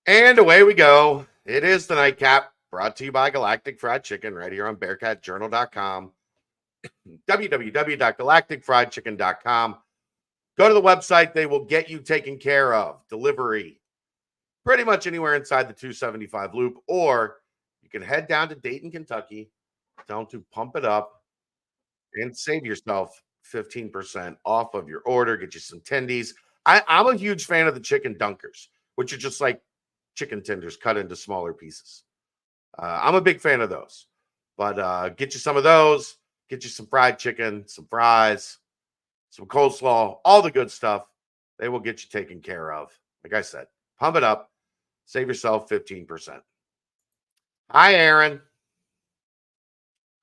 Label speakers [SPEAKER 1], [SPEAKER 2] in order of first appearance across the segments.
[SPEAKER 1] And away we go. It is the Nightcap, brought to you by Galactic Fried Chicken, right here on BearcatJournal.com, www.galacticfriedchicken.com. Go to the website. They will get you taken care of. Delivery, pretty much anywhere inside the 275 loop, or you can head down to Dayton, Kentucky, down to Pump It Up, and save yourself 15% off of your order. Get you some tendies. I'm a huge fan of the chicken dunkers, which are just like chicken tenders cut into smaller pieces. I'm a big fan of those. But get you some of those. Get you some fried chicken, some fries, some coleslaw, all the good stuff. They will get you taken care of. Like I said, pump it up. Save yourself 15%. Hi, Aaron.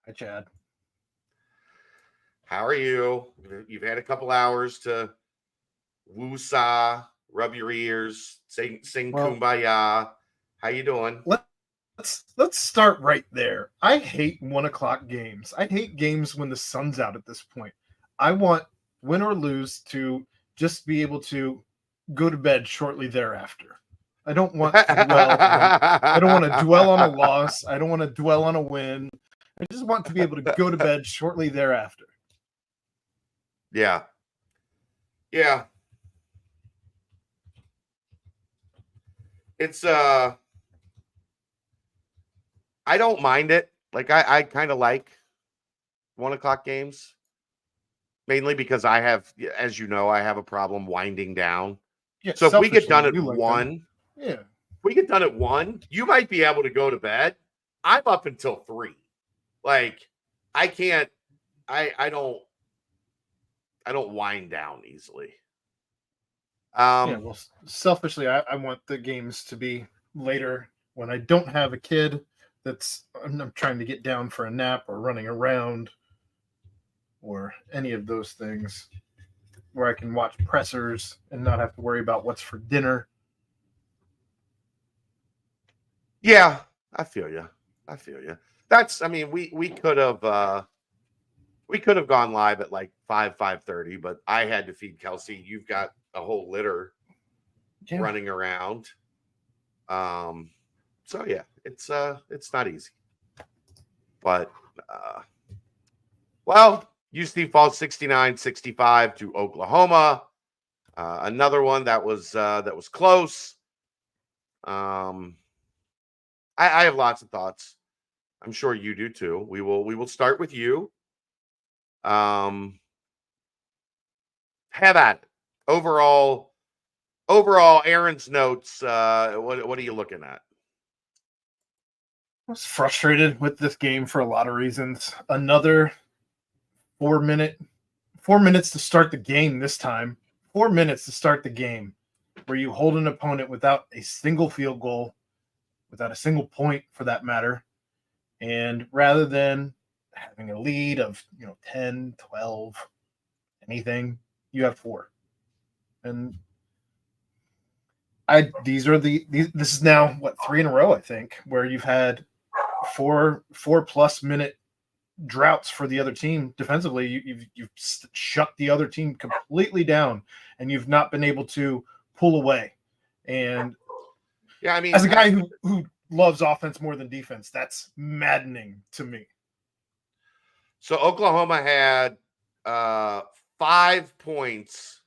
[SPEAKER 2] Hi, Chad.
[SPEAKER 1] How are you? You've had a couple hours to woo-saw, rub your ears, sing kumbaya. How you doing?
[SPEAKER 2] Let's start right there. I hate 1:00 games. I hate games when the sun's out at this point. I want, win or lose, to just be able to go to bed shortly thereafter. I don't want to dwell on a loss. I don't want to dwell on a win. I just want to be able to go to bed shortly thereafter.
[SPEAKER 1] Yeah. Yeah. It's I don't mind it. Like I kind of like 1:00 games. Mainly because I have, as you know, I have a problem winding down.
[SPEAKER 2] Yeah,
[SPEAKER 1] so if we get done at
[SPEAKER 2] like
[SPEAKER 1] 1,
[SPEAKER 2] if
[SPEAKER 1] we get done at 1, you might be able to go to bed. I'm up until 3. Like I can't, I don't wind down easily.
[SPEAKER 2] Well, selfishly, I want the games to be later when I don't have a kid I'm trying to get down for a nap or running around or any of those things, where I can watch pressers and not have to worry about what's for dinner.
[SPEAKER 1] Yeah, I feel you. That's, I mean, we could have gone live at like 5:30, but I had to feed Kelsey. You've got a whole litter running around. So yeah, it's not easy. But well, UC falls 69-65 to Oklahoma. Another one that was close. I have lots of thoughts. I'm sure you do too. We will start with you. Have at it. Overall, Aaron's notes. What are you looking at?
[SPEAKER 2] I was frustrated with this game for a lot of reasons. Another 4 minutes to start the game this time. 4 minutes to start the game where you hold an opponent without a single field goal, without a single point for that matter. And rather than having a lead of 10, 12, anything, you have 4. And this is now what, 3 in a row, I think, where you've had 4+ minute droughts for the other team defensively. You've shut the other team completely down, and you've not been able to pull away. And
[SPEAKER 1] yeah, I mean,
[SPEAKER 2] as a guy who loves offense more than defense, that's maddening to me.
[SPEAKER 1] So Oklahoma had 5 points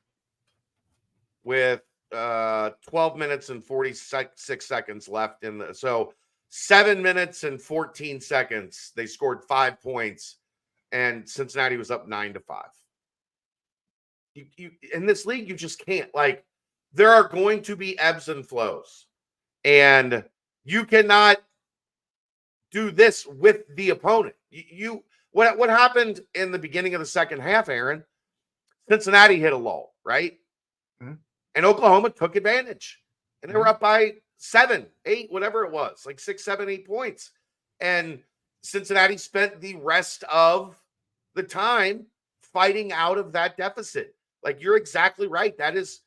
[SPEAKER 1] with 12 minutes and 46 seconds left in the, so 7 minutes and 14 seconds. They scored 5 points, and Cincinnati was up 9-5. You in this league, you just can't. Like, there are going to be ebbs and flows, and you cannot do this with the opponent. What happened in the beginning of the second half, Aaron? Cincinnati hit a lull, right?
[SPEAKER 2] Mm-hmm.
[SPEAKER 1] And Oklahoma took advantage, and they were up by 7, 8, whatever it was, like 6, 7, 8 points. And Cincinnati spent the rest of the time fighting out of that deficit. Like, you're exactly right. That is,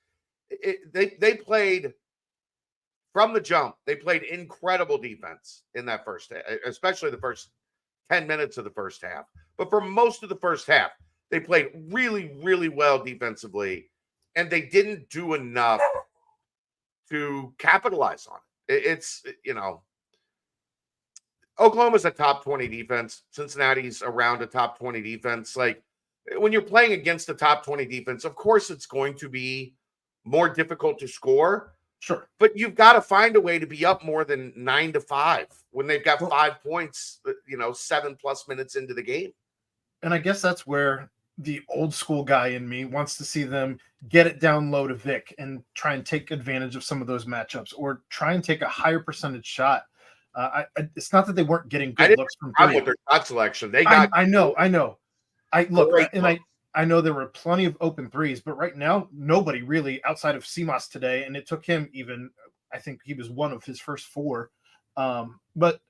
[SPEAKER 1] they played from the jump. They played incredible defense in that first, especially the first 10 minutes of the first half. But for most of the first half, they played really, really well defensively, and they didn't do enough to capitalize on It's, Oklahoma's a top 20 defense. Cincinnati's around a top 20 defense. Like, when you're playing against the top 20 defense, of course it's going to be more difficult to score.
[SPEAKER 2] Sure.
[SPEAKER 1] But you've got to find a way to be up more than 9-5 when they've got 5 points, 7+ minutes into the game.
[SPEAKER 2] And I guess that's where the old school guy in me wants to see them get it down low to Vic and try and take advantage of some of those matchups, or try and take a higher percentage shot. It's not that they weren't getting good looks from three.
[SPEAKER 1] With their shot selection, they got.
[SPEAKER 2] I know. I know there were plenty of open threes, but right now nobody really outside of Simas today, and it took him even. I think he was one of his first 4. But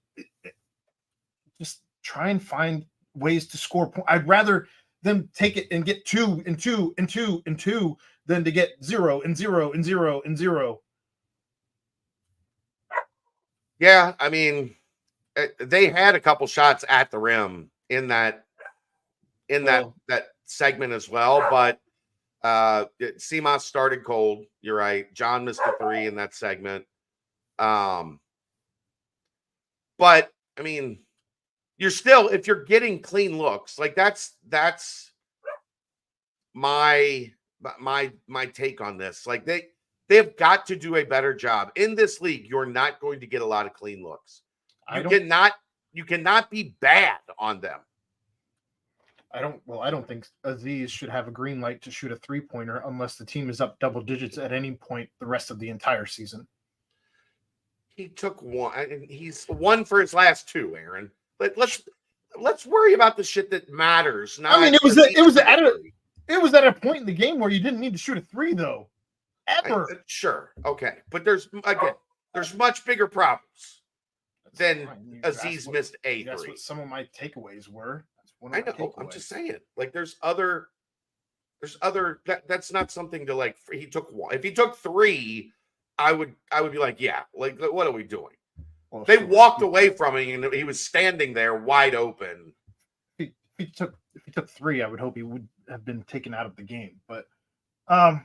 [SPEAKER 2] just try and find ways to score points. I'd rather them take it and get 2 and 2 and 2 and 2 than to get 0 and 0 and 0 and 0.
[SPEAKER 1] Yeah, I mean, they had a couple shots at the rim in that segment as well, but Simas started cold. You're right. John missed a 3 in that segment. But I mean, you're still, if you're getting clean looks, like that's my take on this. Like they've got to do a better job. In this league, you're not going to get a lot of clean looks. You cannot be bad on them.
[SPEAKER 2] I don't think Aziz should have a green light to shoot a 3-pointer unless the team is up double digits at any point the rest of the entire season.
[SPEAKER 1] He took 1, and he's 1 for his last 2, Aaron. Let's worry about the shit that matters.
[SPEAKER 2] I mean, it was at a point in the game where you didn't need to shoot a 3, though. Ever.
[SPEAKER 1] Sure. Okay. But there's much bigger problems than Aziz missed a 3.
[SPEAKER 2] That's what some of my takeaways were.
[SPEAKER 1] I know. I'm just saying. Like, there's other. That's not something to like. He took 1. If he took 3, I would be like, yeah. Like, what are we doing? Well, they walked away from him, and he was standing there wide open.
[SPEAKER 2] If he took 3, I would hope he would have been taken out of the game. But I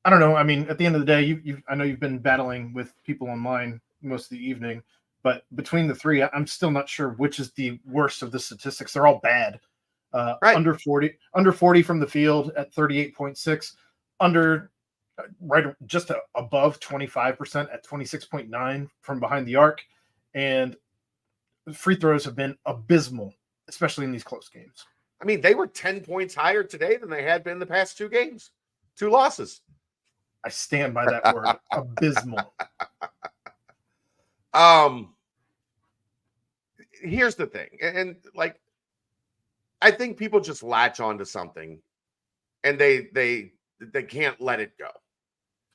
[SPEAKER 2] don't know. I mean, at the end of the day, I know you've been battling with people online most of the evening. But between the 3, I'm still not sure which is the worst of the statistics. They're all bad. Right. Under 40 from the field at 38.6, just above 25% at 26.9 from behind the arc, and free throws have been abysmal, especially in these close games.
[SPEAKER 1] I mean, they were 10 points higher today than they had been the past 2 games, 2 losses.
[SPEAKER 2] I stand by that word, abysmal.
[SPEAKER 1] Here's the thing, and like, I think people just latch onto something, and they can't let it go.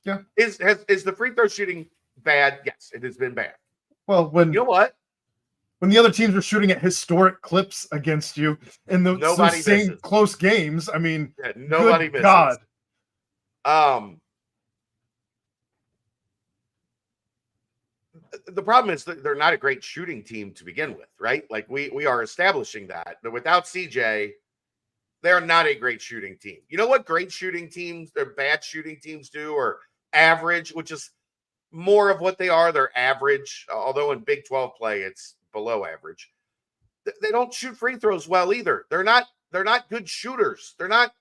[SPEAKER 2] Yeah,
[SPEAKER 1] is the free throw shooting bad? Yes, it has been bad.
[SPEAKER 2] Well, when
[SPEAKER 1] you know what,
[SPEAKER 2] when the other teams are shooting at historic clips against you in the same close games, I mean,
[SPEAKER 1] nobody misses.
[SPEAKER 2] God.
[SPEAKER 1] The problem is that they're not a great shooting team to begin with, right? Like we are establishing that. But without CJ, they're not a great shooting team. You know what great shooting teams, they're bad shooting teams do, or average, which is more of what they are. They're average, although in Big 12 play, it's below average. They don't shoot free throws well either. They're not good shooters. They're not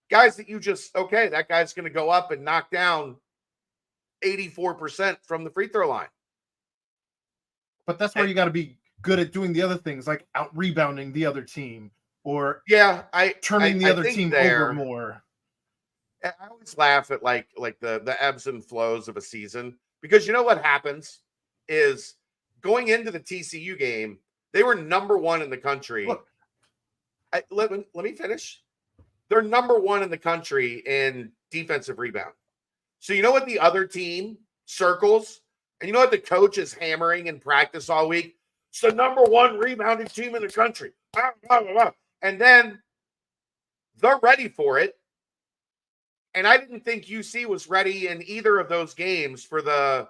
[SPEAKER 1] guys that you just, okay, that guy's going to go up and knock down 84% from the free throw line.
[SPEAKER 2] But that's where you got to be good at doing the other things, like out rebounding the other team, or turning the other team over more.
[SPEAKER 1] I always laugh at like the ebbs and flows of a season, because you know what happens is going into the TCU game, they were number 1 in the country.
[SPEAKER 2] Look,
[SPEAKER 1] let me finish. They're number 1 in the country in defensive rebound. So you know what the other team circles? And you know what the coach is hammering in practice all week? It's the number 1 rebounding team in the country. And then they're ready for it. And I didn't think UC was ready in either of those games for the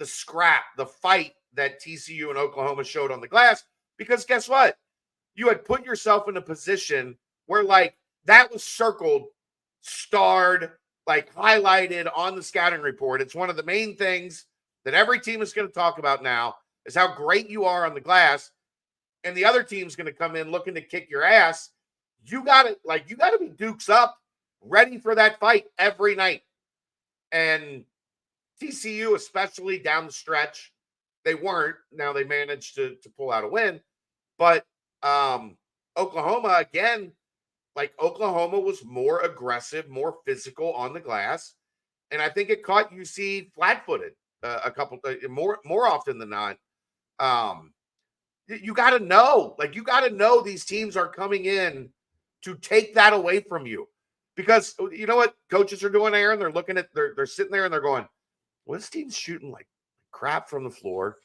[SPEAKER 1] scrap, the fight that TCU and Oklahoma showed on the glass. Because guess what? You had put yourself in a position where, like, that was circled, starred, like highlighted on the scouting report. It's one of the main things that every team is going to talk about now is how great you are on the glass, and the other team's going to come in looking to kick your ass. You got to be dukes up, ready for that fight every night. And TCU, especially down the stretch, they weren't. Now they managed to pull out a win. But Oklahoma, again, Oklahoma was more aggressive, more physical on the glass. And I think it caught UC flat-footed a couple more often than not. You got to know. You got to know these teams are coming in to take that away from you. Because you know what coaches are doing, Aaron? They're looking at, they're sitting there and they're going, well, this team's shooting like crap from the floor.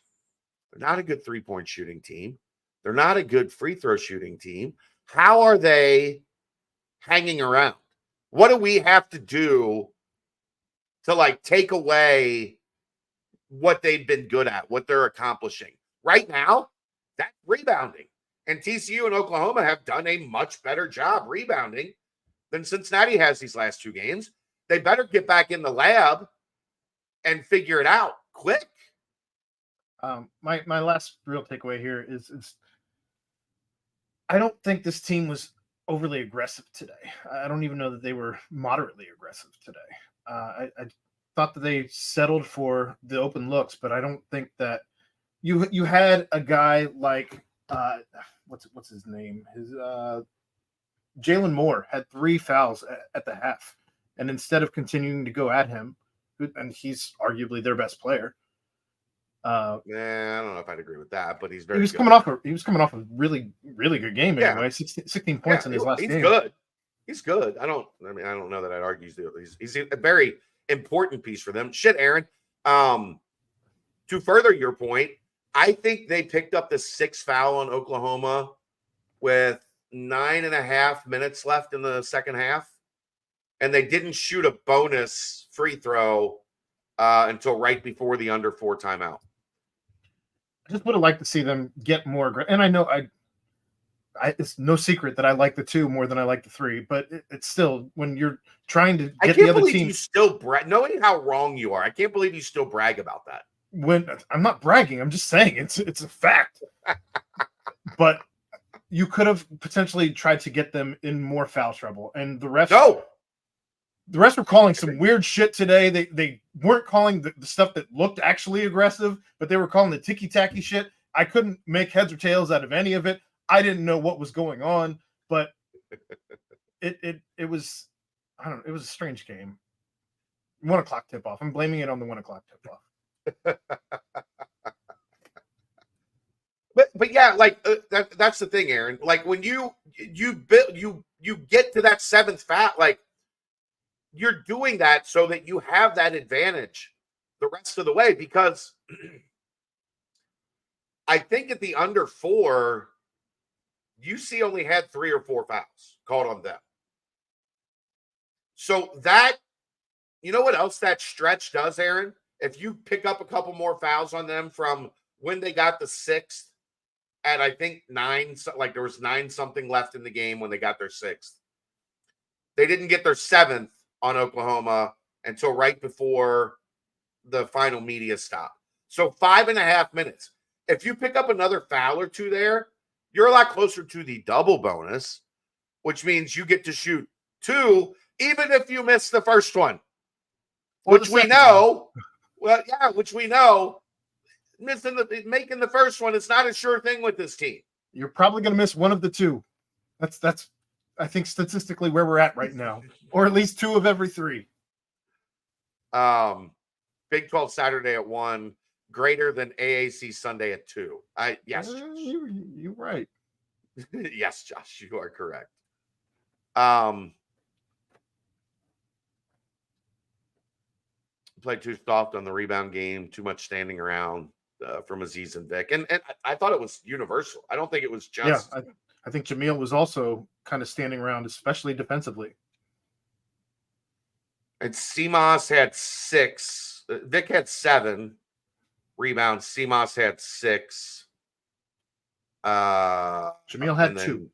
[SPEAKER 1] They're not a good three-point shooting team. They're not a good free throw shooting team. How are they hanging around? What do we have to do to take away what they've been good at, what they're accomplishing? Right now, that's rebounding. And TCU and Oklahoma have done a much better job rebounding than Cincinnati has these last two games. They better get back in the lab and figure it out quick.
[SPEAKER 2] My last real takeaway here is I don't think this team was overly aggressive today. I don't even know that they were moderately aggressive today. I thought that they settled for the open looks, but I don't think that you had a guy like what's his name? Jalen Moore had 3 fouls at the half, and instead of continuing to go at him, and he's arguably their best player.
[SPEAKER 1] I don't know if I'd agree with that, but he's very.
[SPEAKER 2] He was
[SPEAKER 1] good.
[SPEAKER 2] coming off a really good game anyway.
[SPEAKER 1] Yeah.
[SPEAKER 2] 16 points in his last game.
[SPEAKER 1] He's good. He's good. I don't know that I'd argue he's a very important piece for them. Shit, Aaron. To further your point, I think they picked up the 6th foul on Oklahoma with 9.5 minutes left in the second half, and they didn't shoot a bonus free throw until right before the under 4 timeout.
[SPEAKER 2] I just would have liked to see them get more aggressive. And I know it's no secret that I like the 2 more than I like the 3, but it's still, when you're trying to get the other team.
[SPEAKER 1] You still brag, knowing how wrong you are. I can't believe you still brag about that.
[SPEAKER 2] When I'm not bragging, I'm just saying it's a fact. But you could have potentially tried to get them in more foul trouble, and the refs.
[SPEAKER 1] No.
[SPEAKER 2] The refs were calling some weird shit today. They weren't calling the stuff that looked actually aggressive, but they were calling the ticky-tacky shit. I couldn't make heads or tails out of any of it. I didn't know what was going on, but it was, I don't know, it was a strange game. 1 o'clock tip-off. I'm blaming it on the 1 o'clock tip-off.
[SPEAKER 1] But yeah, that's the thing, Aaron. When you get to that 7th foul, you're doing that so that you have that advantage the rest of the way, because I think at the under 4, UC only had 3 or 4 fouls called on them. So that, you know what else that stretch does, Aaron? If you pick up a couple more fouls on them from when they got the 6th at, I think 9, there was 9 something left in the game when they got their 6th. They didn't get their 7th on Oklahoma until right before the final media stop. So 5.5 minutes. If you pick up another foul or 2 there, you're a lot closer to the double bonus, which means you get to shoot 2, even if you miss the first one. Which we know, making the first one, it's not a sure thing with this team.
[SPEAKER 2] You're probably going to miss one of the 2. That's I think statistically where we're at right now, or at least 2 of every 3.
[SPEAKER 1] Big 12 Saturday at 1, greater than AAC Sunday at 2. Yes,
[SPEAKER 2] you're right.
[SPEAKER 1] Yes, Josh, you are correct. Played too soft on the rebound game, too much standing around from Aziz and Vic, and I thought it was universal. I don't think it was just.
[SPEAKER 2] Yeah, I think Jamil was also kind of standing around, especially defensively.
[SPEAKER 1] And Seamoss had 6. Vic had 7 rebounds. Seamoss had 6.
[SPEAKER 2] Jamil had 2.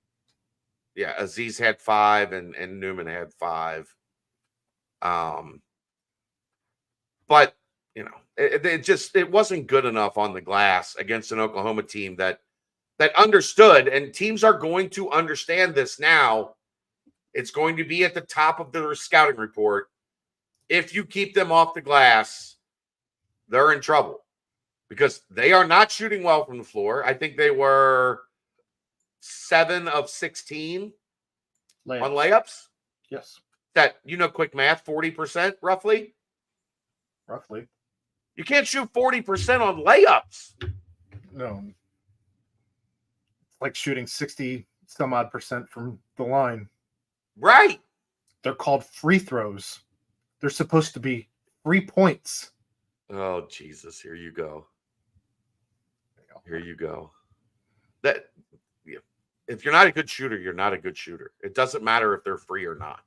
[SPEAKER 1] Yeah, Aziz had 5, and Newman had 5. But It wasn't good enough on the glass against an Oklahoma team that understood, and teams are going to understand this now. It's going to be at the top of their scouting report. If you keep them off the glass, they're in trouble because they are not shooting well from the floor. I think they were 7 of 16 on layups.
[SPEAKER 2] Yes.
[SPEAKER 1] That, quick math, 40% roughly.
[SPEAKER 2] Roughly.
[SPEAKER 1] You can't shoot 40% on layups.
[SPEAKER 2] No. It's like shooting 60 some odd percent from the line.
[SPEAKER 1] Right.
[SPEAKER 2] They're called free throws. They're supposed to be 3 points.
[SPEAKER 1] Oh, Jesus. Here you go. That, if you're not a good shooter, you're not a good shooter. It doesn't matter if they're free or not.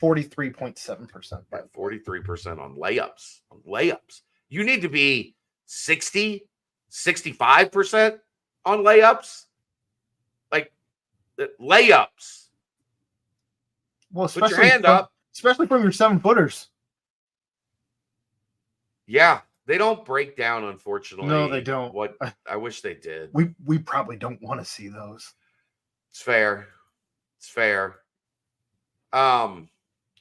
[SPEAKER 2] 43.7%.
[SPEAKER 1] 43% on layups. You need to be 60, 65% on layups. Like, layups.
[SPEAKER 2] Well,
[SPEAKER 1] put your hand up.
[SPEAKER 2] Especially from your 7-footers.
[SPEAKER 1] Yeah, they don't break down, unfortunately.
[SPEAKER 2] No, they don't.
[SPEAKER 1] What I wish they did.
[SPEAKER 2] We probably don't want to see those.
[SPEAKER 1] It's fair.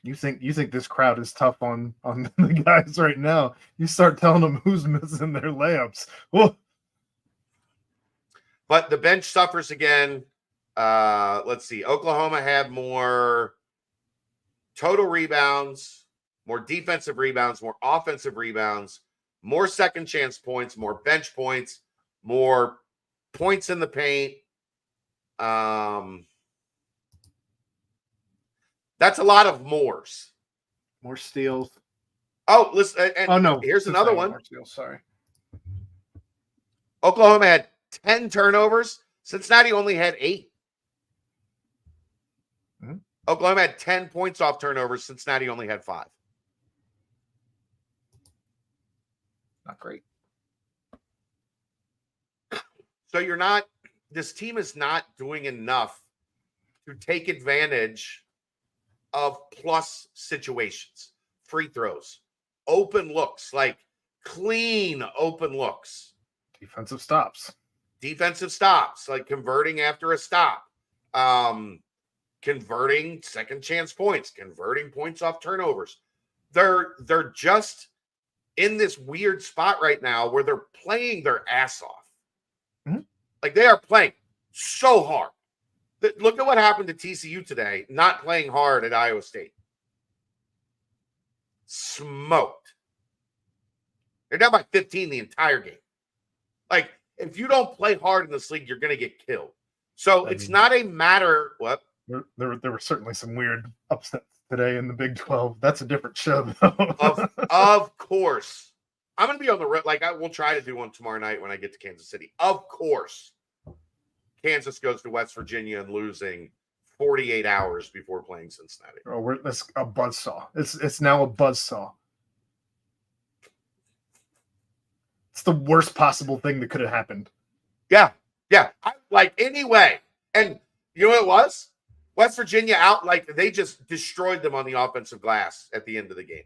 [SPEAKER 2] You think this crowd is tough on the guys right now? You start telling them who's missing their layups. Whoa.
[SPEAKER 1] But the bench suffers again. Let's see. Oklahoma had more total rebounds, more defensive rebounds, more offensive rebounds, more second chance points, more bench points, more points in the paint. That's a lot of mores.
[SPEAKER 2] More steals.
[SPEAKER 1] Oh, listen.
[SPEAKER 2] No.
[SPEAKER 1] Here's another one.
[SPEAKER 2] More steals, sorry.
[SPEAKER 1] Oklahoma had 10 turnovers. Cincinnati only had 8.
[SPEAKER 2] Mm-hmm.
[SPEAKER 1] Oklahoma had 10 points off turnovers. Cincinnati only had 5.
[SPEAKER 2] Not great.
[SPEAKER 1] So this team is not doing enough to take advantage of plus situations, free throws, open looks, like clean open looks.
[SPEAKER 2] Defensive stops,
[SPEAKER 1] like converting after a stop. Converting second chance points, converting points off turnovers. They're just in this weird spot right now where they're playing their ass off.
[SPEAKER 2] Mm-hmm.
[SPEAKER 1] Like they are playing so hard. Look at what happened to TCU today, not playing hard at Iowa State. Smoked. They're down by 15 the entire game. Like, if you don't play hard in this league, you're going to get killed. So it's not a matter. What?
[SPEAKER 2] There were certainly some weird upsets today in the Big 12. That's a different show, though.
[SPEAKER 1] Of course. I'm going to be on the road. Like, I will try to do one tomorrow night when I get to Kansas City. Of course. Kansas goes to West Virginia and losing 48 hours before playing Cincinnati.
[SPEAKER 2] Oh, that's a buzzsaw. It's now a buzzsaw. It's the worst possible thing that could have happened.
[SPEAKER 1] Yeah. Anyway. And you know what it was? West Virginia they just destroyed them on the offensive glass at the end of the game.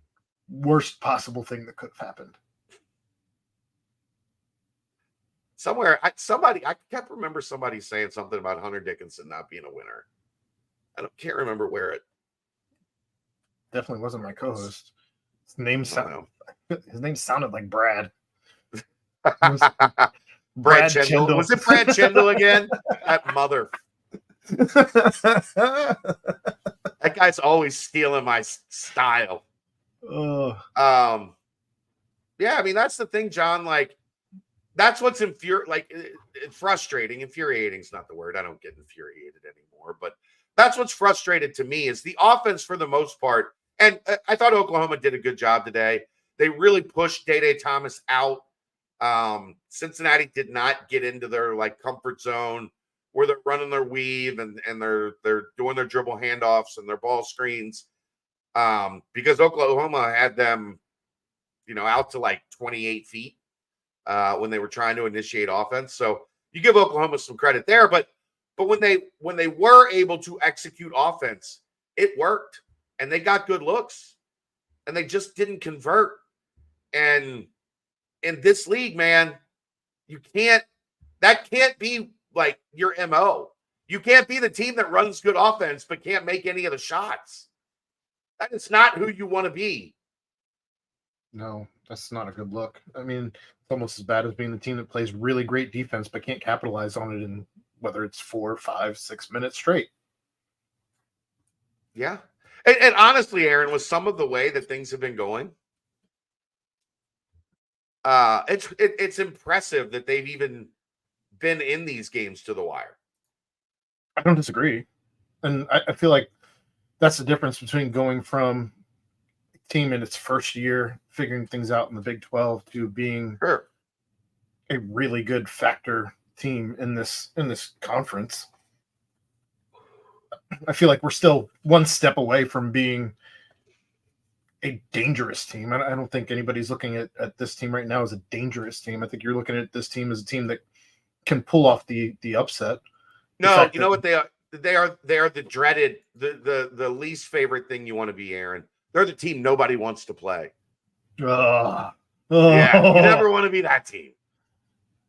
[SPEAKER 2] Worst possible thing that could have happened.
[SPEAKER 1] Somewhere, I kept remember somebody saying something about Hunter Dickinson not being a winner. Can't remember where it.
[SPEAKER 2] Definitely wasn't my co-host. His name sounded like Brad.
[SPEAKER 1] Brad Chendall. Was it Brad Chendall again? That mother. That guy's always stealing my style.
[SPEAKER 2] Oh.
[SPEAKER 1] Yeah, I mean that's the thing, John. Like, that's what's frustrating. Infuriating is not the word. I don't get infuriated anymore. But that's what's frustrated to me is the offense for the most part. And I thought Oklahoma did a good job today. They really pushed Day Thomas out. Cincinnati did not get into their comfort zone where they're running their weave and they're doing their dribble handoffs and their ball screens. Because Oklahoma had them, out to 28 feet when they were trying to initiate offense. So you give Oklahoma some credit there, but when they were able to execute offense, it worked and they got good looks and they just didn't convert. And in this league, man, that can't be like your MO. You can't be the team that runs good offense but can't make any of the shots. That is not who you want to be.
[SPEAKER 2] No, that's not a good look. I mean, it's almost as bad as being the team that plays really great defense but can't capitalize on it in whether it's 4, 5, 6 minutes straight.
[SPEAKER 1] Yeah. And honestly, Aaron, with some of the way that things have been going, it's impressive that they've even been in these games to the wire.
[SPEAKER 2] I don't disagree. And I feel like that's the difference between going from a team in its first year figuring things out in the Big 12 to being
[SPEAKER 1] Sure.
[SPEAKER 2] a really good factor team in this conference. I feel like we're still one step away from being a dangerous team. I don't think anybody's looking at this team right now as a dangerous team. I think you're looking at this team as a team that can pull off the upset.
[SPEAKER 1] No, you know what they are? They are the dreaded, the least favorite thing you want to be, Aaron. They're the team nobody wants to play. Yeah, you never want to be that team.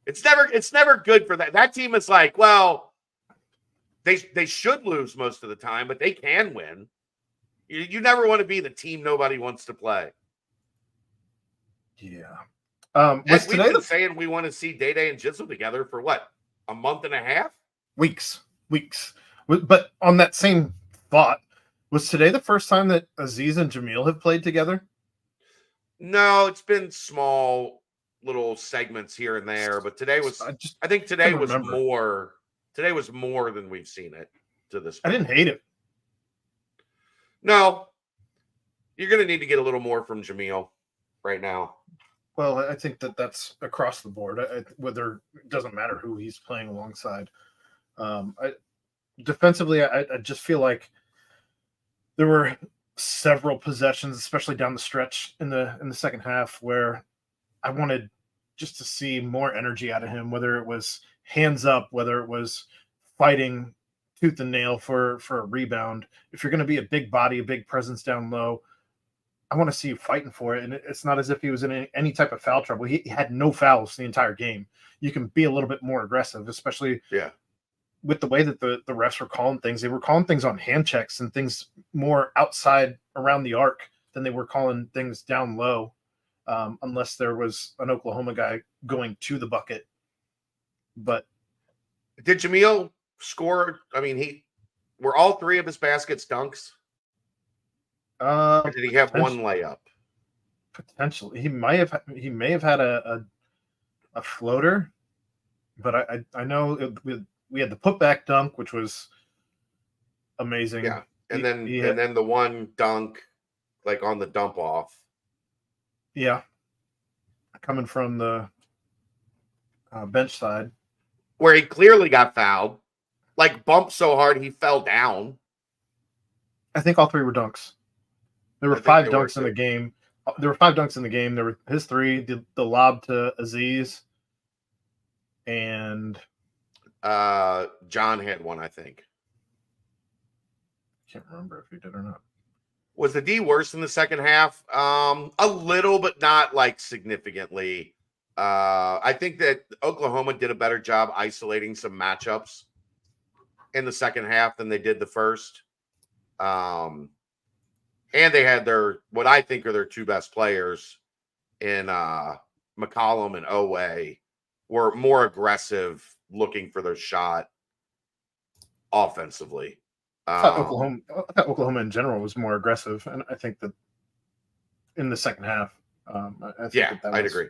[SPEAKER 1] It's never good for that. That team is like, well, they should lose most of the time, but they can win. You never want to be the team nobody wants to play.
[SPEAKER 2] Yeah.
[SPEAKER 1] We've been saying we want to see Day Day and Jizzle together for what, a month and a half?
[SPEAKER 2] Weeks. But on that same thought, was today the first time that Aziz and Jamil have played together?
[SPEAKER 1] No, it's been small little segments here and there, but today was today was more than we've seen it to this point.
[SPEAKER 2] I didn't hate it.
[SPEAKER 1] No. You're going to need to get a little more from Jamil right now.
[SPEAKER 2] Well, I think that's across the board. Whether it doesn't matter who he's playing alongside. Defensively, I just feel like there were several possessions, especially down the stretch in the second half, where I wanted just to see more energy out of him, whether it was hands up, whether it was fighting tooth and nail for a rebound. If you're going to be a big body, a big presence down low, I want to see you fighting for it. And it's not as if he was in any type of foul trouble. He had no fouls the entire game. You can be a little bit more aggressive, especially with the way that the refs were calling things. They were calling things on hand checks and things more outside around the arc than they were calling things down low, unless there was an Oklahoma guy going to the bucket. But
[SPEAKER 1] did Jamil score? I mean, were all three of his baskets dunks? Or did he have one layup?
[SPEAKER 2] Potentially, he may have had a floater, but I know we had the putback dunk, which was amazing.
[SPEAKER 1] Yeah, and then the one dunk, like on the dump off.
[SPEAKER 2] Yeah, coming from the bench side,
[SPEAKER 1] where he clearly got fouled, like bumped so hard he fell down.
[SPEAKER 2] I think all three were dunks. There were 5 dunks in the game. There were 5 dunks in the game. There were his 3, the lob to Aziz, and
[SPEAKER 1] John had one, I think.
[SPEAKER 2] Can't remember if he did or not.
[SPEAKER 1] Was the D worse in the second half? A little, but not like significantly. I think that Oklahoma did a better job isolating some matchups in the second half than they did the first. And they had what I think are their 2 best players in McCollum and Oweh were more aggressive, looking for their shot offensively.
[SPEAKER 2] I thought Oklahoma in general was more aggressive, and I think that in the second half, I think I'd agree.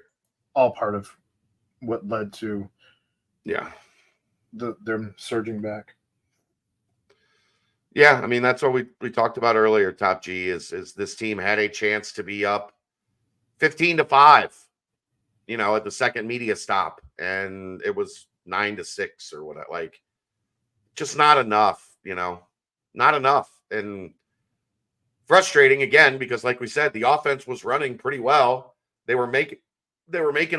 [SPEAKER 2] All part of what led to them surging back.
[SPEAKER 1] Yeah, I mean, that's what we talked about earlier, Top G, is this team had a chance to be up 15-5, at the second media stop, and it was 9-6 or whatever. Like, just not enough, not enough. And frustrating again, because like we said, the offense was running pretty well. They were making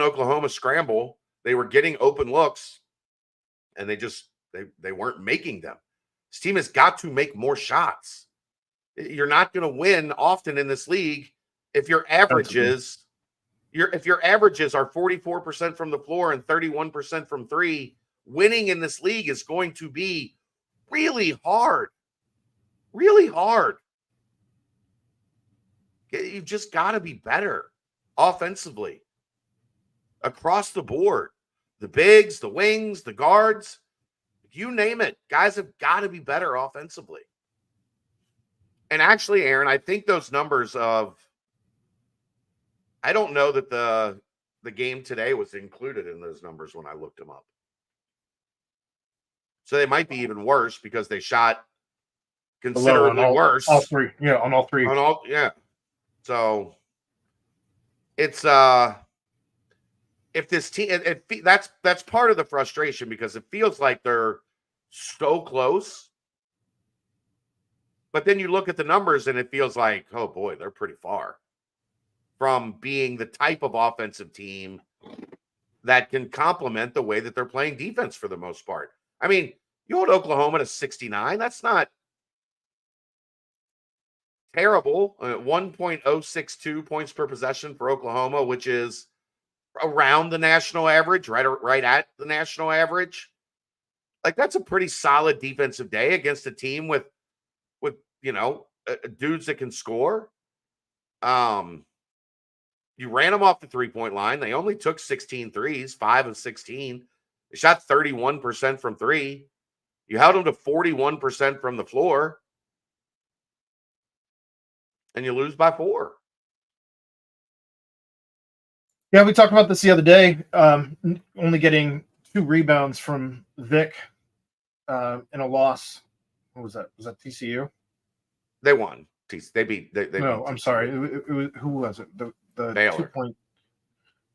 [SPEAKER 1] Oklahoma scramble. They were getting open looks, and they weren't making them. This team has got to make more shots. You're not going to win often in this league if your averages, if your averages are 44% from the floor and 31% from three, winning in this league is going to be really hard. Really hard. You've just got to be better offensively across the board. The bigs, the wings, the guards, you name it. Guys have got to be better offensively. And actually, Aaron, I think those numbers of, I don't know that the game today was included in those numbers when I looked them up. So they might be even worse because they shot considerably worse.
[SPEAKER 2] All three. Yeah, on all three.
[SPEAKER 1] Yeah. So it's if this team, that's part of the frustration because it feels like they're so close. But then you look at the numbers and it feels like, oh boy, they're pretty far from being the type of offensive team that can complement the way that they're playing defense for the most part. I mean, you hold Oklahoma to 69. That's not terrible. 1.062 points per possession for Oklahoma, which is around the national average, right at the national average. Like, that's a pretty solid defensive day against a team with dudes that can score. You ran them off the 3-point line. They only took 16 threes, 5 of 16. They shot 31% from three. You held them to 41% from the floor. And you lose by 4.
[SPEAKER 2] Yeah, we talked about this the other day. Only getting 2 rebounds from Vic in a loss. What was that? Was that TCU?
[SPEAKER 1] They won. They beat. They
[SPEAKER 2] no,
[SPEAKER 1] beat
[SPEAKER 2] I'm
[SPEAKER 1] TCU.
[SPEAKER 2] sorry. It was, who was it? The
[SPEAKER 1] Baylor.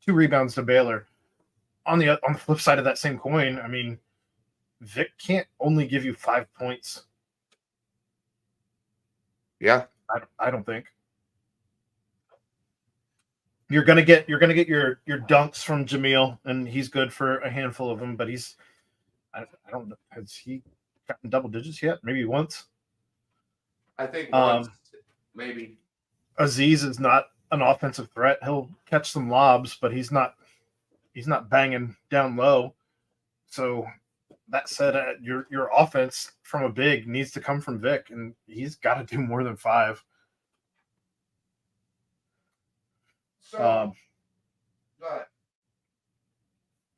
[SPEAKER 2] 2 rebounds to Baylor. On the flip side of that same coin, I mean, Vic can't only give you 5 points.
[SPEAKER 1] Yeah,
[SPEAKER 2] I don't think. You're gonna get your dunks from Jamil, and he's good for a handful of them. But I don't know. Has he gotten double digits yet? Maybe once.
[SPEAKER 1] I think once, maybe.
[SPEAKER 2] Aziz is not an offensive threat. He'll catch some lobs, but he's not banging down low. So that said, your offense from a big needs to come from Vic, and he's got to do more than 5.
[SPEAKER 1] So,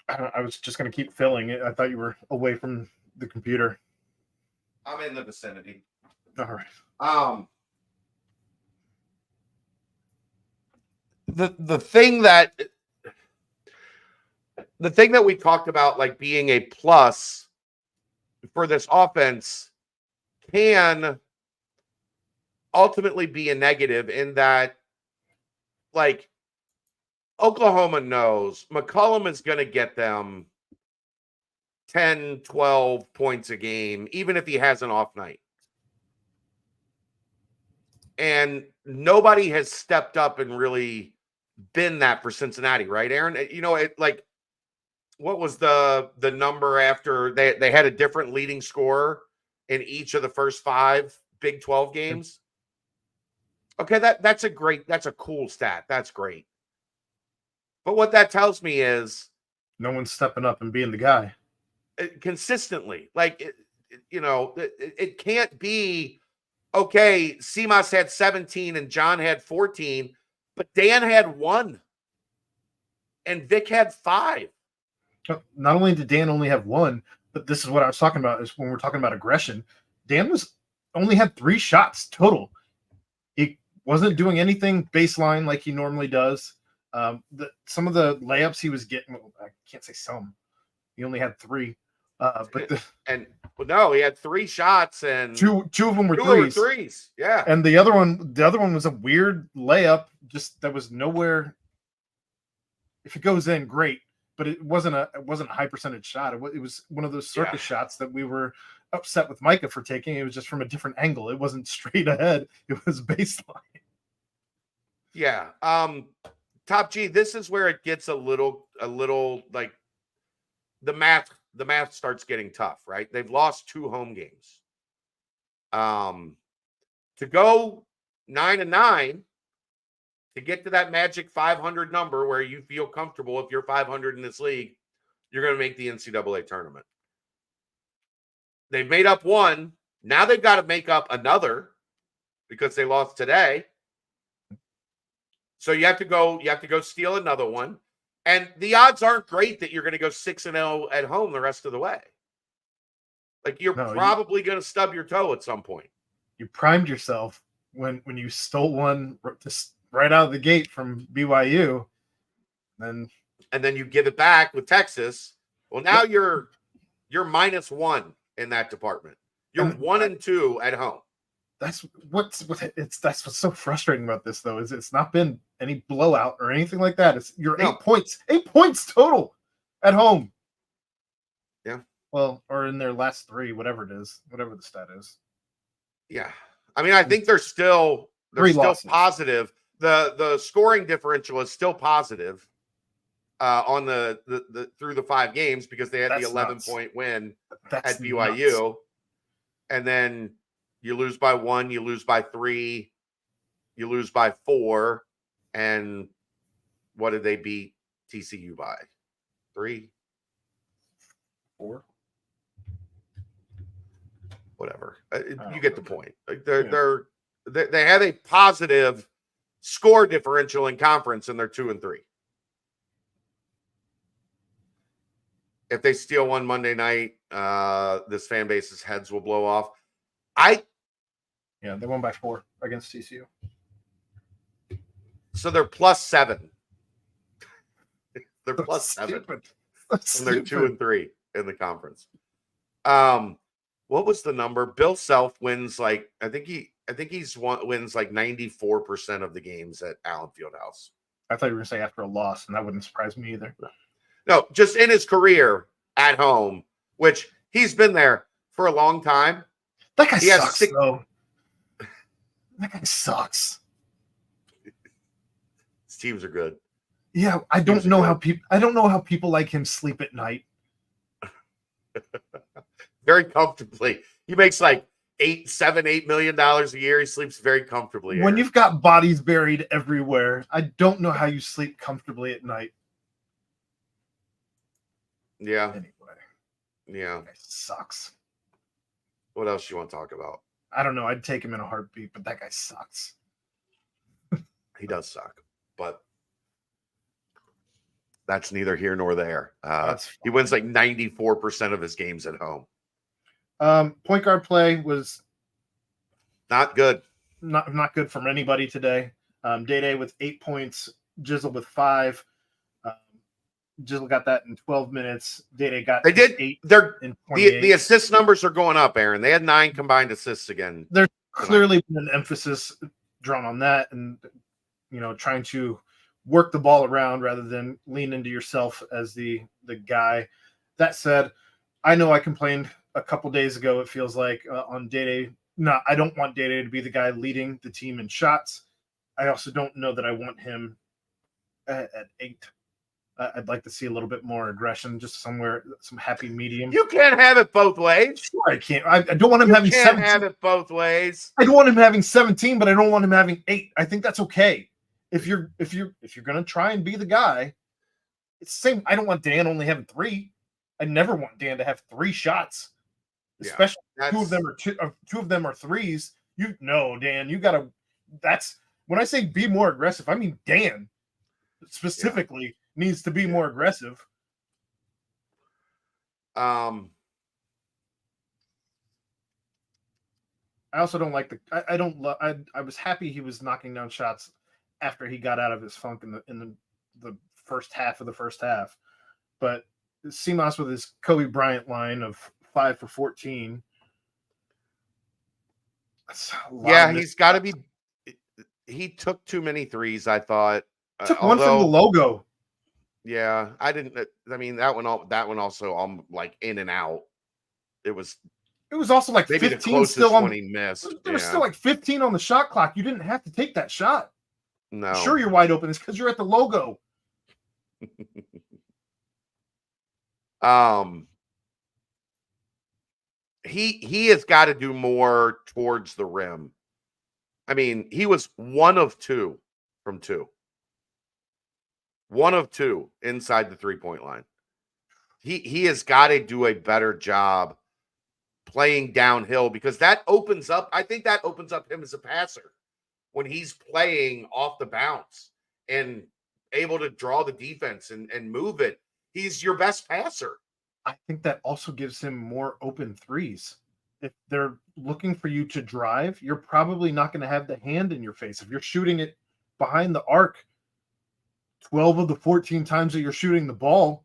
[SPEAKER 2] I was just going to keep filling it. I thought you were away from the computer.
[SPEAKER 1] I'm in the vicinity.
[SPEAKER 2] All right.
[SPEAKER 1] The thing that we talked about, like being a plus for this offense, can ultimately be a negative in that, like, Oklahoma knows McCollum is going to get them 10, 12 points a game, even if he has an off night. And nobody has stepped up and really been that for Cincinnati, right, Aaron? What was the number after they had a different leading scorer in each of the first 5 Big 12 games? Okay, that's a cool stat. That's great. But what that tells me is
[SPEAKER 2] no one's stepping up and being the guy
[SPEAKER 1] consistently. Like, it can't be, okay, Simas had 17 and John had 14, but Dan had 1 and Vic had 5.
[SPEAKER 2] Not only did Dan only have 1, but this is what I was talking about, is when we're talking about aggression. Dan only had 3 shots total. He wasn't doing anything baseline like he normally does. Some of the layups he was getting, I can't say some. He only had 3.
[SPEAKER 1] No, he had 3 shots and
[SPEAKER 2] two of them were threes.
[SPEAKER 1] Yeah.
[SPEAKER 2] And the other one was a weird layup, just that was nowhere. If it goes in, great, but it wasn't a high percentage shot. It was one of those circus shots that we were upset with Micah for taking. It was just from a different angle. It wasn't straight ahead. It was baseline.
[SPEAKER 1] Yeah. Top G, this is where it gets a little like the math starts getting tough, right? They've lost 2 home games. To go 9-9 to get to that magic 500 number where you feel comfortable. If you're 500 in this league, you're going to make the NCAA tournament. They've made up one. Now they've got to make up another because they lost today. So you have to go steal another one. And the odds aren't great that you're going to go 6-0 at home the rest of the way. Like you're probably going to stub your toe at some point.
[SPEAKER 2] You primed yourself when you stole one just right out of the gate from BYU. And
[SPEAKER 1] then you give it back with Texas. Well, now you're -1 in that department. You're 1-2 at home.
[SPEAKER 2] That's what's so frustrating about this, though, is it's not been any blowout or anything like that. It's 8 points total at home.
[SPEAKER 1] Yeah.
[SPEAKER 2] Well, or in their last 3, whatever it is, whatever the stat is.
[SPEAKER 1] Yeah. I mean, I think they're still positive. The scoring differential is still positive on the through the 5 games because they had the 11-point win at BYU. Nuts. And then you lose by 1, you lose by 3, you lose by 4. And what did they beat TCU by? 3?
[SPEAKER 2] 4?
[SPEAKER 1] Whatever. You get the point. They have a positive score differential in conference, and they're 2-3. If they steal one Monday night, this fan base's heads will blow off.
[SPEAKER 2] They won by 4 against TCU.
[SPEAKER 1] So they're +7. They're +7. And they're 2-3 in the conference. What was the number? Bill Self wins wins like 94% of the games at Allen Fieldhouse.
[SPEAKER 2] I thought you were going to say after a loss, and that wouldn't surprise me either.
[SPEAKER 1] No, just in his career at home, which he's been there for a long time.
[SPEAKER 2] That guy sucks, though. That guy sucks.
[SPEAKER 1] His teams are good.
[SPEAKER 2] Yeah, I don't know how people like him sleep at night.
[SPEAKER 1] Very comfortably. He makes like $8 million a year. He sleeps very comfortably.
[SPEAKER 2] When you've got bodies buried everywhere, I don't know how you sleep comfortably at night.
[SPEAKER 1] Yeah.
[SPEAKER 2] Anyway.
[SPEAKER 1] Yeah.
[SPEAKER 2] That guy sucks.
[SPEAKER 1] What else you want to talk about?
[SPEAKER 2] I don't know. I'd take him in a heartbeat, but that guy sucks.
[SPEAKER 1] He does suck, but that's neither here nor there. He wins like 94% of his games at home.
[SPEAKER 2] Point guard play was
[SPEAKER 1] not good.
[SPEAKER 2] Not good from anybody today. Day with 8 points, Jizzle with 5. Jizzle got that in 12 minutes. Day got 8.
[SPEAKER 1] The assist numbers are going up, Aaron. They had 9 combined assists again.
[SPEAKER 2] There's clearly been an emphasis drawn on that, and trying to work the ball around rather than lean into yourself as the guy. That said, I know I complained a couple days ago, it feels like, on Day. No, I don't want Day to be the guy leading the team in shots. I also don't know that I want him at 8. I'd like to see a little bit more aggression, just some happy medium.
[SPEAKER 1] You can't have it both ways.
[SPEAKER 2] Sure, I can't. I don't want him having 17. You can't
[SPEAKER 1] have it both ways.
[SPEAKER 2] I don't want him having 17, but I don't want him having 8. I think that's okay. If you're gonna try and be the guy, it's the same. I don't want Dan only having 3. I never want Dan to have 3 shots, especially two of them are threes. Dan, you gotta. That's when I say be more aggressive. I mean Dan specifically needs to be more aggressive.
[SPEAKER 1] I
[SPEAKER 2] also don't like I was happy he was knocking down shots after he got out of his funk in the first half of the first half. But Seamoss with his Kobe Bryant line of 5 for 14.
[SPEAKER 1] He's got to be. He took too many threes, I thought.
[SPEAKER 2] Took one from the logo.
[SPEAKER 1] Yeah, I didn't. I mean, that one also like in and out. It was
[SPEAKER 2] also like
[SPEAKER 1] maybe
[SPEAKER 2] 15 still on.
[SPEAKER 1] When he missed.
[SPEAKER 2] There was still like 15 on the shot clock. You didn't have to take that shot.
[SPEAKER 1] No,
[SPEAKER 2] sure you're wide open. It's because you're at the logo.
[SPEAKER 1] He has got to do more towards the rim. I mean, he was 1 of 2 from 2. 1 of 2 inside the 3-point line. He has got to do a better job playing downhill, because that opens up, I think that opens up him as a passer when he's playing off the bounce and able to draw the defense and move it. He's your best passer.
[SPEAKER 2] I think that also gives him more open threes. If they're looking for you to drive, you're probably not going to have the hand in your face. If you're shooting it behind the arc 12 of the 14 times that you're shooting the ball,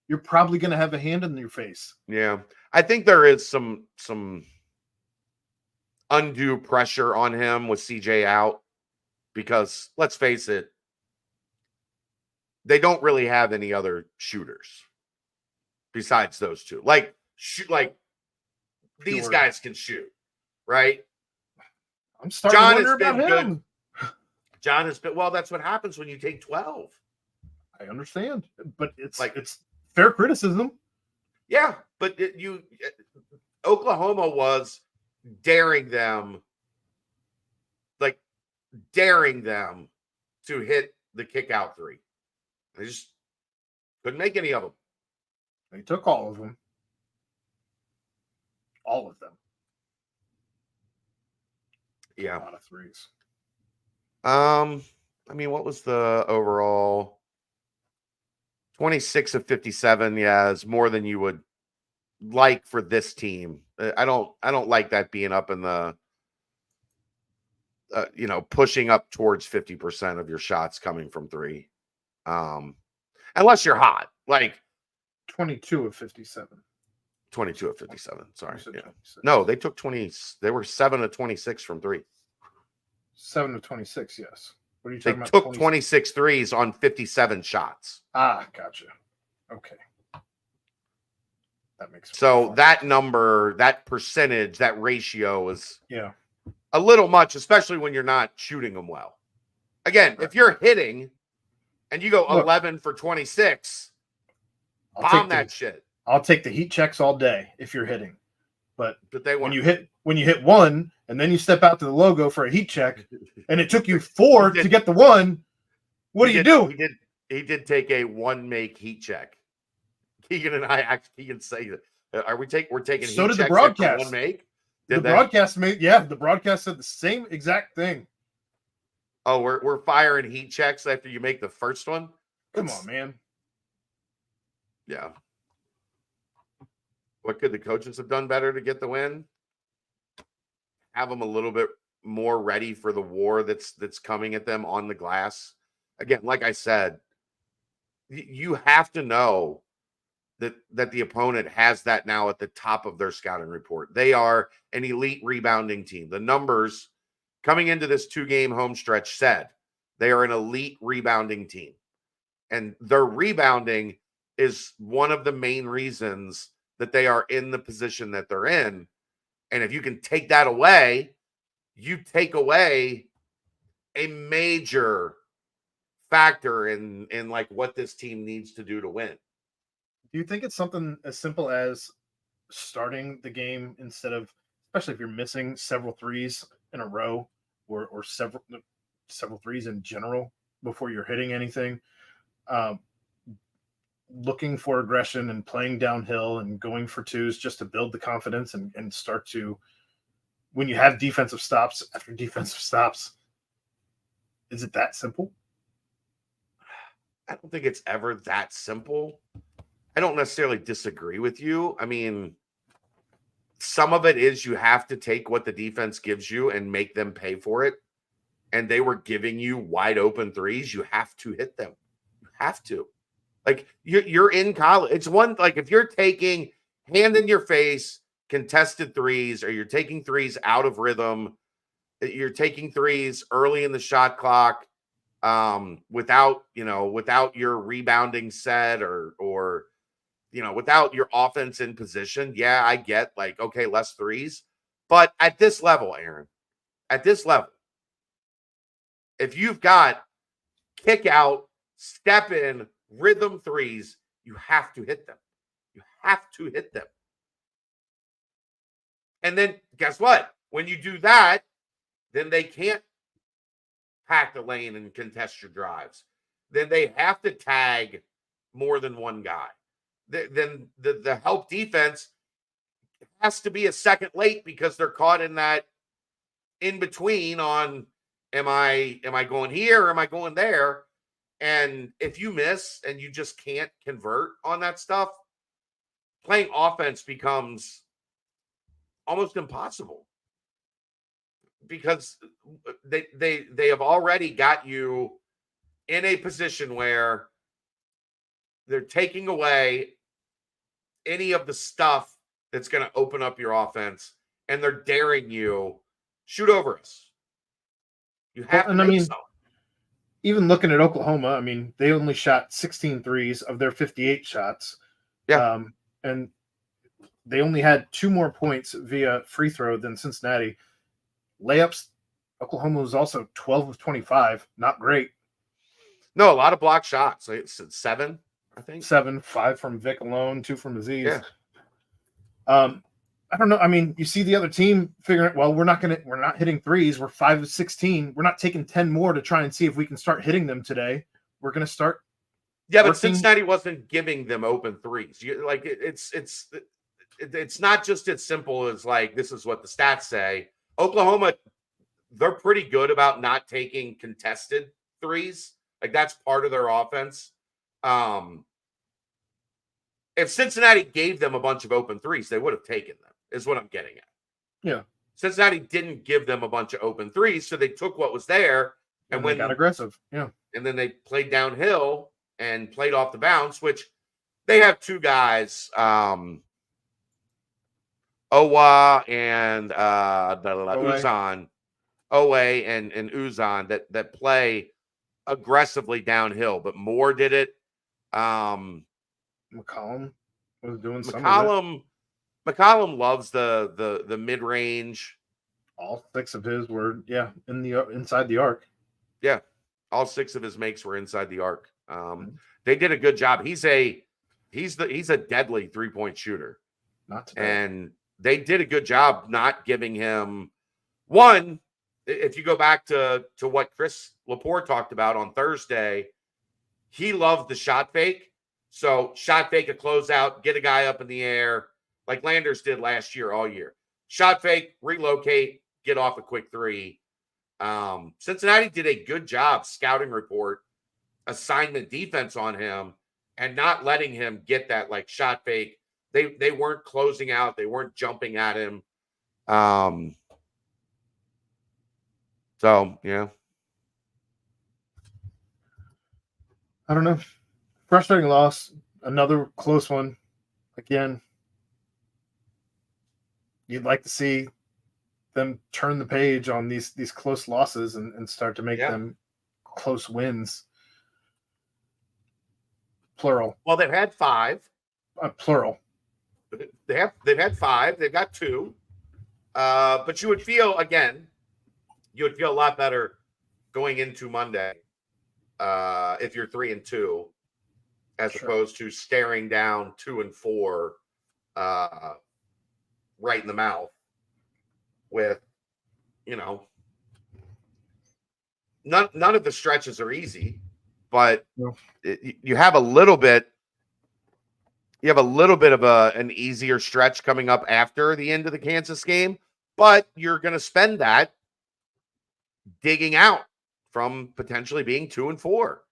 [SPEAKER 2] you're probably going to have a hand in your face.
[SPEAKER 1] Yeah. I think there is some undue pressure on him with CJ out, because let's face it, they don't really have any other shooters besides those two. Like these guys can shoot, right?
[SPEAKER 2] I'm starting to wonder about him.
[SPEAKER 1] John has been, well, that's what happens when you take 12.
[SPEAKER 2] I understand, but it's fair criticism.
[SPEAKER 1] Yeah, but Oklahoma was daring them to hit the kick out 3. They just couldn't make any of them.
[SPEAKER 2] They took all of them. All of them.
[SPEAKER 1] Yeah.
[SPEAKER 2] A lot of threes.
[SPEAKER 1] I mean, what was the overall? 26 of 57. Yeah, is more than you would like for this team. I don't like that being up in the pushing up towards 50% of your shots coming from 3. Unless you're hot, like
[SPEAKER 2] 22 of 57.
[SPEAKER 1] 22 of 57. Sorry. Yeah.
[SPEAKER 2] 26.
[SPEAKER 1] No, they took 20. They were 7 of 26 from 3.
[SPEAKER 2] 7 of 26, yes. What are you
[SPEAKER 1] They
[SPEAKER 2] talking about?
[SPEAKER 1] took 26 threes on 57 shots.
[SPEAKER 2] Ah, gotcha. Okay. That makes sense.
[SPEAKER 1] So that number, that percentage, that ratio is
[SPEAKER 2] a
[SPEAKER 1] little much, especially when you're not shooting them well. Again, if you're hitting and you go 11 for 26, bomb that shit.
[SPEAKER 2] I'll take the heat checks all day if you're hitting. But when you hit 1 and then you step out to the logo for a heat check and it took you 4 to get the 1, what do you do?
[SPEAKER 1] He did take a 1-make heat check. Keegan and I actually can say that. We're taking
[SPEAKER 2] so
[SPEAKER 1] heat
[SPEAKER 2] did
[SPEAKER 1] checks
[SPEAKER 2] the broadcast.
[SPEAKER 1] after 1 make?
[SPEAKER 2] The broadcast said the same exact thing.
[SPEAKER 1] Oh, we're firing heat checks after you make the first one?
[SPEAKER 2] Come on, man.
[SPEAKER 1] Yeah. What could the coaches have done better to get the win? Have them a little bit more ready for the war that's coming at them on the glass. Again, like I said, you have to know that the opponent has that now at the top of their scouting report. They are an elite rebounding team. The numbers coming into this 2-game home stretch said they are an elite rebounding team. And their rebounding is one of the main reasons that they are in the position that they're in. And if you can take that away, you take away a major factor in like what this team needs to do to win.
[SPEAKER 2] Do you think it's something as simple as starting the game instead of, especially if you're missing several threes in a row or several threes in general before you're hitting anything, looking for aggression and playing downhill and going for 2s just to build the confidence and start to, when you have defensive stops after defensive stops, is it that simple?
[SPEAKER 1] I don't think it's ever that simple. I don't necessarily disagree with you. I mean, some of it is you have to take what the defense gives you and make them pay for it. And they were giving you wide open threes. You have to hit them. You have to. Like you're in college. It's one, like if you're taking hand in your face, contested threes, or you're taking threes out of rhythm, you're taking threes early in the shot clock, without your rebounding set or without your offense in position. Yeah, I get like, okay, less threes. But at this level, Aaron, if you've got kick out, step in, rhythm threes, you have to hit them. You have to hit them. And then guess what? When you do that, then they can't pack the lane and contest your drives, then they have to tag more than one guy. Then the help defense has to be a second late because they're caught in that in between on am I going here or am I going there? And if you miss and you just can't convert on that stuff, playing offense becomes almost impossible because they have already got you in a position where they're taking away any of the stuff that's going to open up your offense, and they're daring you shoot over us. You have to make some.
[SPEAKER 2] Even looking at Oklahoma, I mean, they only shot 16 threes of their 58 shots.
[SPEAKER 1] Yeah.
[SPEAKER 2] And they only had 2 more points via free throw than Cincinnati. Layups, Oklahoma was also 12 of 25. Not great.
[SPEAKER 1] No, a lot of block shots. Like it's 7, I think.
[SPEAKER 2] 7, 5 from Vic alone, 2 from Aziz.
[SPEAKER 1] Yeah.
[SPEAKER 2] I don't know. I mean, you see the other team figuring, well, we're not hitting threes. We're 5 of 16. We're not taking 10 more to try and see if we can start hitting them today. We're going to start.
[SPEAKER 1] Yeah, but Cincinnati wasn't giving them open threes. It's not just as simple as like this is what the stats say. Oklahoma, they're pretty good about not taking contested threes. Like that's part of their offense. If Cincinnati gave them a bunch of open threes, they would have taken them, is what I'm getting at.
[SPEAKER 2] Yeah.
[SPEAKER 1] Cincinnati didn't give them a bunch of open threes, so they took what was there and when
[SPEAKER 2] got aggressive. Yeah.
[SPEAKER 1] And then they played downhill and played off the bounce, which they have 2 guys, Owa and Uzan, Owe and Uzan that play aggressively downhill, but Moore did it.
[SPEAKER 2] McCollum was doing some
[SPEAKER 1] McCollum loves the mid-range.
[SPEAKER 2] All 6 of his were inside the arc.
[SPEAKER 1] Yeah, all 6 of his makes were inside the arc. They did a good job. He's a deadly 3-point shooter.
[SPEAKER 2] Not today.
[SPEAKER 1] And they did a good job not giving him one. If you go back to what Chris Lepore talked about on Thursday, he loved the shot fake. So shot fake a closeout, get a guy up in the air, like Landers did last year, all year. Shot fake, relocate, get off a quick 3. Cincinnati did a good job, scouting report, assignment defense on him, and not letting him get that like shot fake. They weren't closing out. They weren't jumping at him. So, yeah.
[SPEAKER 2] I don't know. Frustrating loss. Another close one. Again, you'd like to see them turn the page on these close losses and start to make them close wins. Plural.
[SPEAKER 1] Well, they've had 5.
[SPEAKER 2] Plural.
[SPEAKER 1] They've had 5. They've got 2. But you would feel a lot better going into Monday if you're 3-2, as opposed to staring down 2 and 4 right in the mouth with, none of the stretches are easy, but you have a little bit of an easier stretch coming up after the end of the Kansas game, but you're going to spend that digging out from potentially being 2 and 4.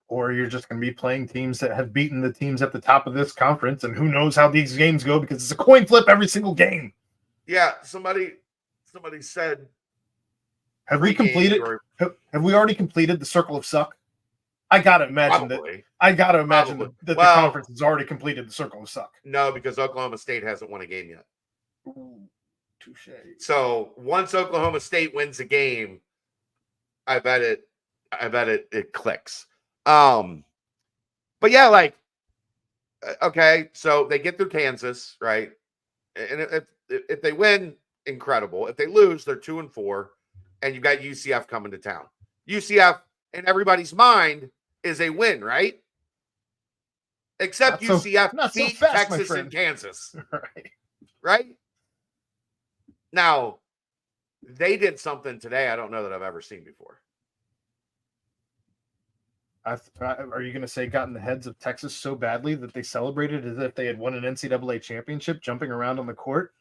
[SPEAKER 2] Or you're just going to be playing teams that have beaten the teams at the top of this conference, and who knows how these games go because it's a coin flip every single game.
[SPEAKER 1] Yeah, somebody said,
[SPEAKER 2] have we already completed the circle of suck? I gotta imagine that the conference has already completed the circle of suck.
[SPEAKER 1] No, because Oklahoma State hasn't won a game yet.
[SPEAKER 2] Ooh, touche.
[SPEAKER 1] So once Oklahoma State wins a game, I bet it clicks. But yeah, okay, so they get through Kansas, right? And if they win, incredible. If they lose, they're 2 and 4, and you've got UCF coming to town. UCF, in everybody's mind, is a win, right? Except UCF beat Texas and Kansas. Right? Now, they did something today I don't know that I've ever seen before.
[SPEAKER 2] Are you going to say got in the heads of Texas so badly that they celebrated as if they had won an NCAA championship, jumping around on the court?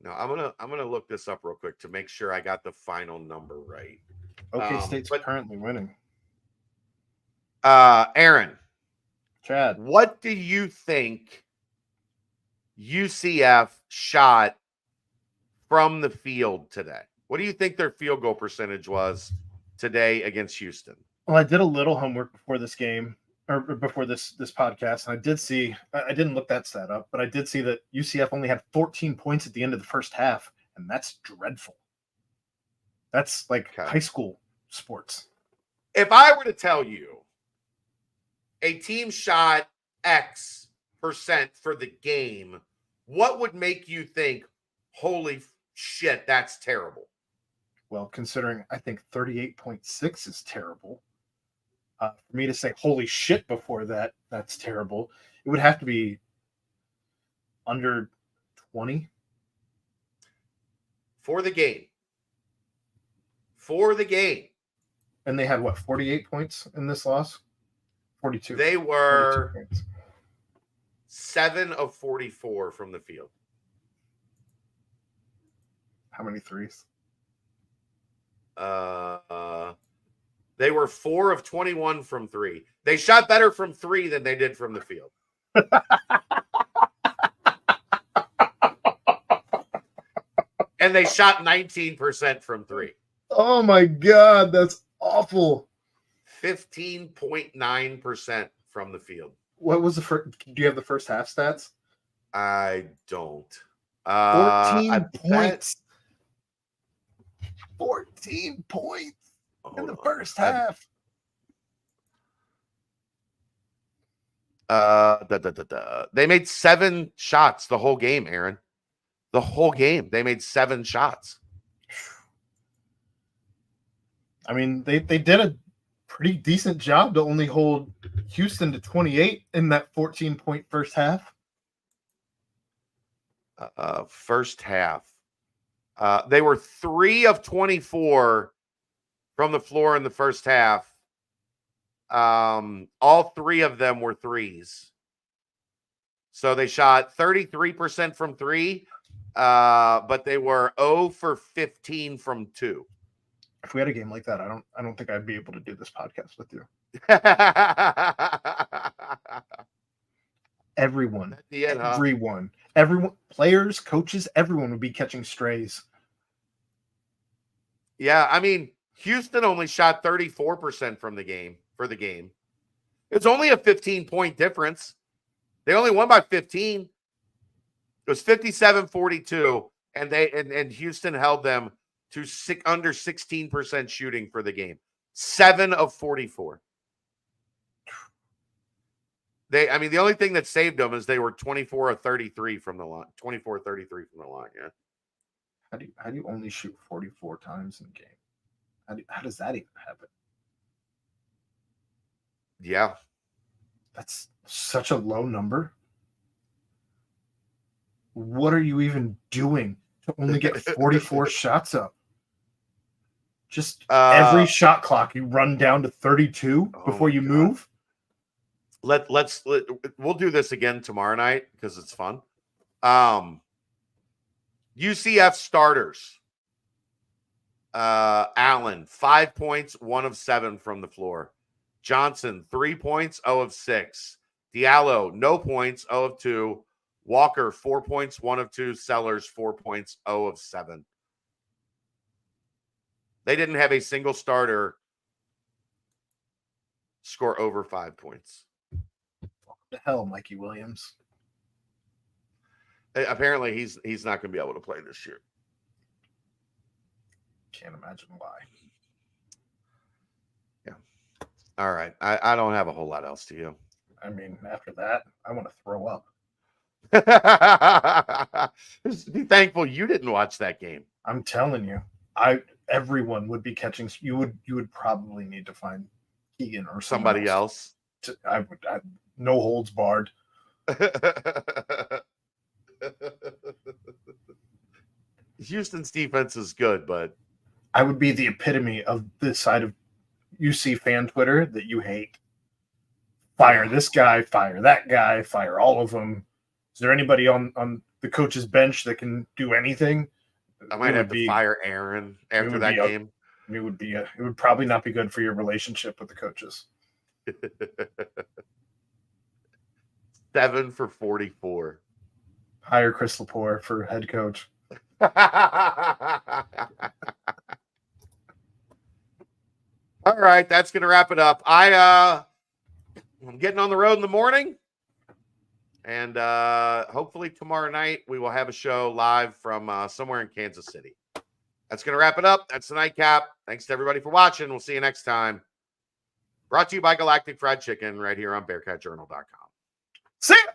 [SPEAKER 1] No, I'm gonna look this up real quick to make sure I got the final number right.
[SPEAKER 2] OK State's currently winning.
[SPEAKER 1] Aaron,
[SPEAKER 2] Chad,
[SPEAKER 1] what do you think UCF shot from the field today? What do you think their field goal percentage was today against Houston?
[SPEAKER 2] Well, I did a little homework before this game, or before this podcast, and I did see. I didn't look that stat up, but I did see that UCF only had 14 points at the end of the first half, and that's dreadful. That's like high school sports.
[SPEAKER 1] If I were to tell you a team shot X percent for the game, what would make you think, holy shit, that's terrible?
[SPEAKER 2] Well, considering I think 38.6 is terrible. For me to say holy shit before that, that's terrible. It would have to be under 20
[SPEAKER 1] for the game. For the game.
[SPEAKER 2] And they had what, 48 points in this loss? 42.
[SPEAKER 1] They were 7 of 44 from the field.
[SPEAKER 2] How many threes?
[SPEAKER 1] They were 4 of 21 from 3. They shot better from 3 than they did from the field. And they shot 19% from 3.
[SPEAKER 2] Oh my God, that's awful.
[SPEAKER 1] 15.9% from the field.
[SPEAKER 2] What was the first? Do you have the first half stats?
[SPEAKER 1] I don't.
[SPEAKER 2] 14 points. 14 points in the first half.
[SPEAKER 1] They made 7 shots the whole game, Aaron. The whole game. They made 7 shots.
[SPEAKER 2] I mean, they did a pretty decent job to only hold Houston to 28 in that 14-point first half.
[SPEAKER 1] First half. They were 3 of 24 from the floor in the first half. All 3 of them were threes. So they shot 33% from 3, but they were 0 for 15 from 2.
[SPEAKER 2] If we had a game like that, I don't think I'd be able to do this podcast with you. Everyone, players, coaches, everyone would be catching strays.
[SPEAKER 1] Yeah, I mean, Houston only shot 34% from the game for the game. It's only a 15-point difference. They only won by 15. It was 57-42, and Houston held them to under 16% shooting for the game. 7 of 44. The only thing that saved them is they were 24 of 33 from the line. 24 33 from the line, yeah.
[SPEAKER 2] How do you only shoot 44 times in a game? How does that even happen?
[SPEAKER 1] Yeah.
[SPEAKER 2] That's such a low number. What are you even doing to only get 44 shots up? Just every shot clock, you run down to 32 before you move.
[SPEAKER 1] We'll do this again tomorrow night because it's fun. UCF starters. Allen, 5 points, 1 of 7 from the floor. Johnson, 3 points, 0 of 6. Diallo, no points, 0 of 2. Walker, 4 points, 1 of 2. Sellers, 4 points, 0 of 7. They didn't have a single starter score over 5 points.
[SPEAKER 2] What the hell, Mikey Williams?
[SPEAKER 1] Apparently, he's not going to be able to play this year.
[SPEAKER 2] Can't imagine why.
[SPEAKER 1] Yeah. All right. I don't have a whole lot else to you.
[SPEAKER 2] I mean, after that, I want to throw up.
[SPEAKER 1] Be thankful you didn't watch that game.
[SPEAKER 2] I'm telling you, everyone would be catching. You would probably need to find Keegan or
[SPEAKER 1] somebody else.
[SPEAKER 2] I would no holds barred.
[SPEAKER 1] Houston's defense is good, but
[SPEAKER 2] I would be the epitome of this side of you see fan Twitter that you hate. Fire this guy, fire that guy, fire all of them. Is there anybody on the coach's bench that can do anything?
[SPEAKER 1] I might have to fire Aaron after that game.
[SPEAKER 2] It would probably not be good for your relationship with the coaches.
[SPEAKER 1] 7 for 44.
[SPEAKER 2] Hire Chris Lepore for head coach.
[SPEAKER 1] All right, that's gonna wrap it up. I'm getting on the road in the morning, and hopefully tomorrow night we will have a show live from somewhere in Kansas City. That's gonna wrap it up. That's the nightcap. Thanks to everybody for watching. We'll see you next time. Brought to you by Galactic Fried Chicken right here on BearcatJournal.com.
[SPEAKER 2] See ya!